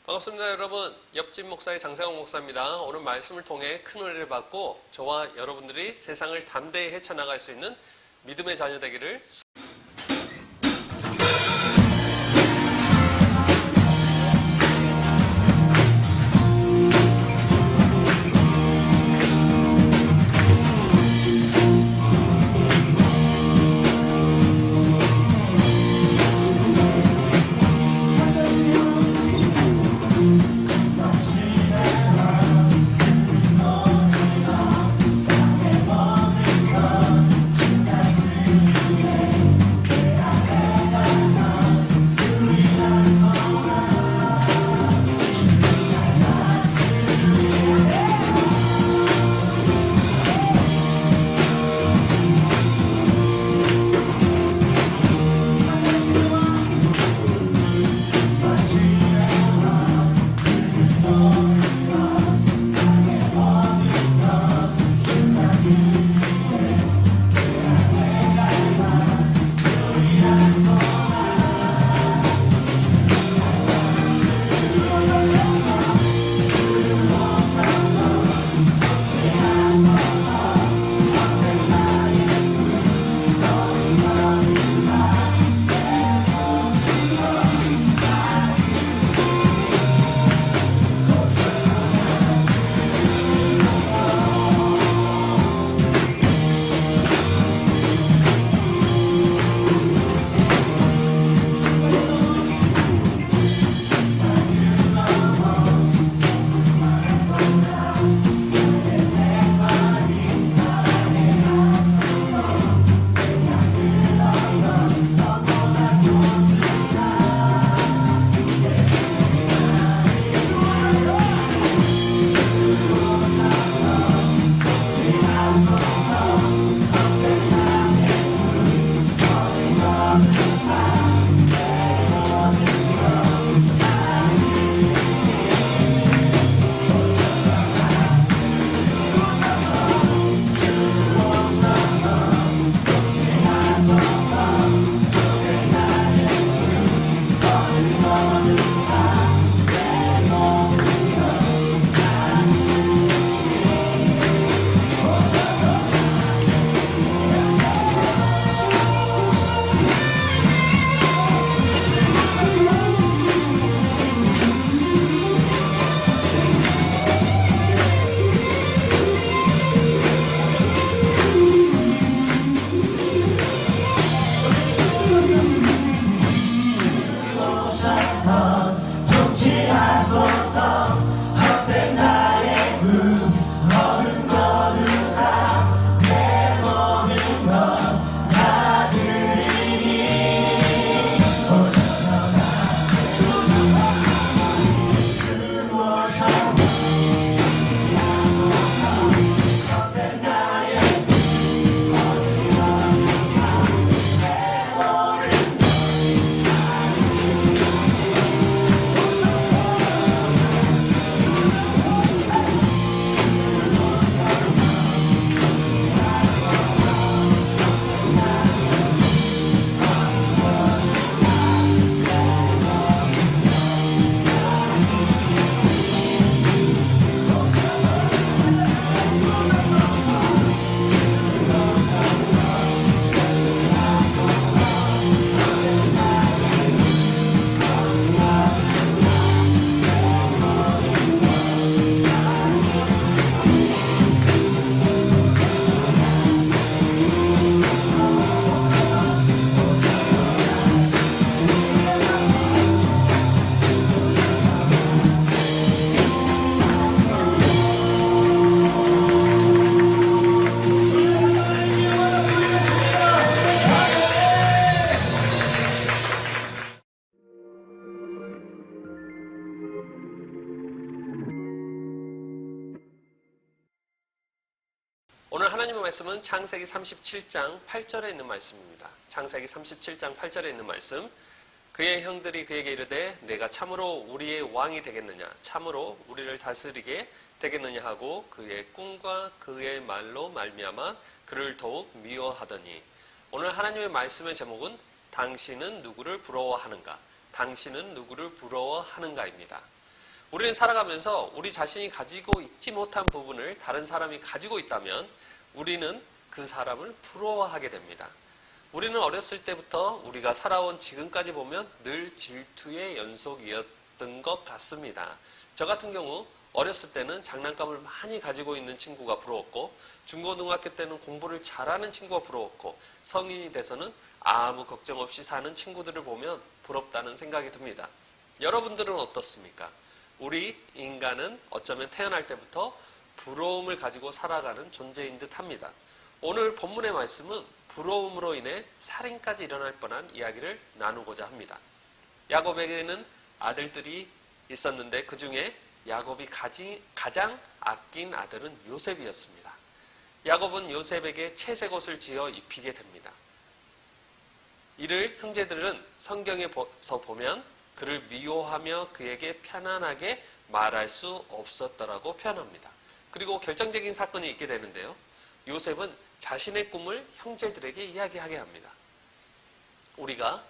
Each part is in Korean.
반갑습니다, 여러분. 옆집 목사의 장세홍 목사입니다. 오늘 말씀을 통해 큰 은혜를 받고 저와 여러분들이 세상을 담대히 헤쳐나갈 수 있는 믿음의 자녀 되기를 오늘 하나님의 말씀은 창세기 37장 8절에 있는 말씀입니다. 창세기 37장 8절에 있는 말씀. 그의 형들이 그에게 이르되 내가 참으로 우리의 왕이 되겠느냐, 참으로 우리를 다스리게 되겠느냐 하고 그의 꿈과 그의 말로 말미암아 그를 더욱 미워하더니. 오늘 하나님의 말씀의 제목은 당신은 누구를 부러워하는가? 당신은 누구를 부러워하는가입니다. 우리는 살아가면서 우리 자신이 가지고 있지 못한 부분을 다른 사람이 가지고 있다면 우리는 그 사람을 부러워하게 됩니다. 우리는 어렸을 때부터 우리가 살아온 지금까지 보면 늘 질투의 연속이었던 것 같습니다. 저 같은 경우 어렸을 때는 장난감을 많이 가지고 있는 친구가 부러웠고, 중고등학교 때는 공부를 잘하는 친구가 부러웠고, 성인이 돼서는 아무 걱정 없이 사는 친구들을 보면 부럽다는 생각이 듭니다. 여러분들은 어떻습니까? 우리 인간은 어쩌면 태어날 때부터 부러움을 가지고 살아가는 존재인 듯 합니다. 오늘 본문의 말씀은 부러움으로 인해 살인까지 일어날 뻔한 이야기를 나누고자 합니다. 야곱에게는 아들들이 있었는데 그 중에 야곱이 가장 아낀 아들은 요셉이었습니다. 야곱은 요셉에게 채색옷을 지어 입히게 됩니다. 이를 형제들은 성경에서 보면 그를 미워하며 그에게 편안하게 말할 수 없었더라고 표현합니다. 그리고 결정적인 사건이 있게 되는데요. 요셉은 자신의 꿈을 형제들에게 이야기하게 합니다. 우리가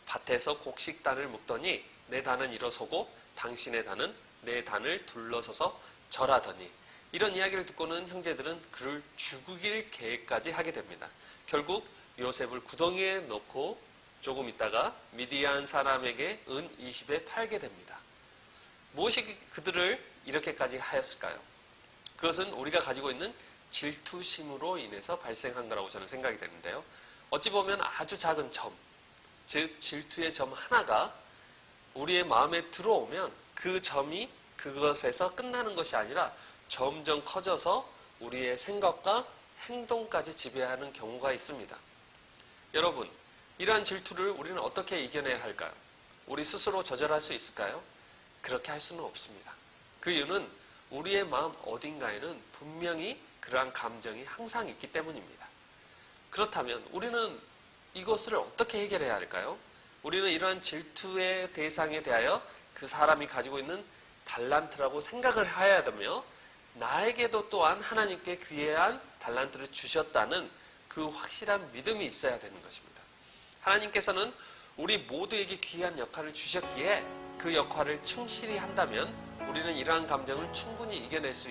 밭에서 곡식단을 묶더니 내 단은 일어서고 당신의 단은 내 단을 둘러서서 절하더니, 이런 이야기를 듣고는 형제들은 그를 죽일 계획까지 하게 됩니다. 결국 요셉을 구덩이에 넣고 조금 있다가 미디안 사람에게 은 20에 팔게 됩니다. 무엇이 그들을 이렇게까지 하였을까요? 그것은 우리가 가지고 있는 질투심으로 인해서 발생한 거라고 저는 생각이 되는데요. 어찌 보면 아주 작은 점, 즉 질투의 점 하나가 우리의 마음에 들어오면 그 점이 그것에서 끝나는 것이 아니라 점점 커져서 우리의 생각과 행동까지 지배하는 경우가 있습니다. 여러분, 이러한 질투를 우리는 어떻게 이겨내야 할까요? 우리 스스로 조절할 수 있을까요? 그렇게 할 수는 없습니다. 그 이유는 우리의 마음 어딘가에는 분명히 그러한 감정이 항상 있기 때문입니다. 그렇다면 우리는 이것을 어떻게 해결해야 할까요? 우리는 이러한 질투의 대상에 대하여 그 사람이 가지고 있는 달란트라고 생각을 해야 되며, 나에게도 또한 하나님께 귀한 달란트를 주셨다는 그 확실한 믿음이 있어야 되는 것입니다. 하나님께서는 우리 모두에게 귀한 역할을 주셨기에 그 역할을 충실히 한다면 우리는 이러한 감정을 충분히 이겨낼 수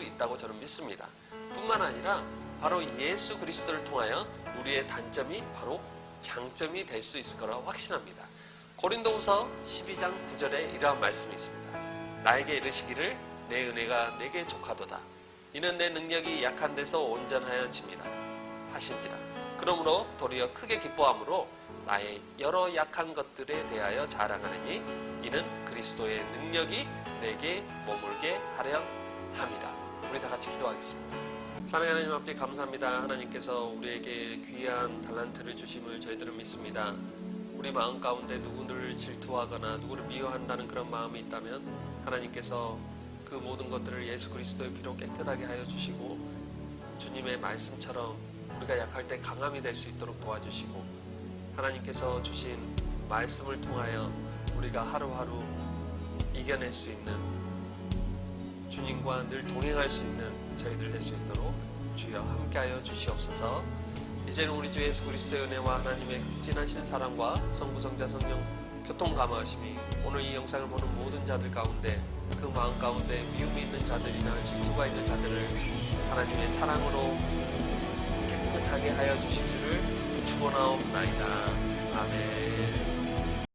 있다고 저는 믿습니다. 뿐만 아니라 바로 예수 그리스도를 통하여 우리의 단점이 바로 장점이 될 수 있을 거라 확신합니다. 고린도후서 12장 9절에 이러한 말씀이 있습니다. 나에게 이르시기를 내 은혜가 내게 족하도다. 이는 내 능력이 약한 데서 온전하여 짐이라 하신지라. 그러므로 도리어 크게 기뻐함으로 나의 여러 약한 것들에 대하여 자랑하느니 이는 그리스도의 능력이 내게 머물게 하려 함이라. 우리 다 같이 기도하겠습니다. 사랑하는 하나님 아버지, 감사합니다. 하나님께서 우리에게 귀한 달란트를 주심을 저희들은 믿습니다. 우리 마음 가운데 누구를 질투하거나 누구를 미워한다는 그런 마음이 있다면 하나님께서 그 모든 것들을 예수 그리스도의 피로 깨끗하게 하여 주시고, 주님의 말씀처럼 우리가 약할 때 강함이 될 수 있도록 도와주시고, 하나님께서 주신 말씀을 통하여 우리가 하루하루 이겨낼 수 있는, 주님과 늘 동행할 수 있는 저희들 될 수 있도록 주여 함께하여 주시옵소서. 이제는 우리 주 예수 그리스도의 은혜와 하나님의 극진하신 사랑과 성부 성자 성령 교통 감화하심이 오늘 이 영상을 보는 모든 자들 가운데, 그 마음 가운데 미움이 있는 자들이나 질투가 있는 자들을 하나님의 사랑으로 깨끗하게 하여 주실 줄을 축원하옵나이다. 아멘.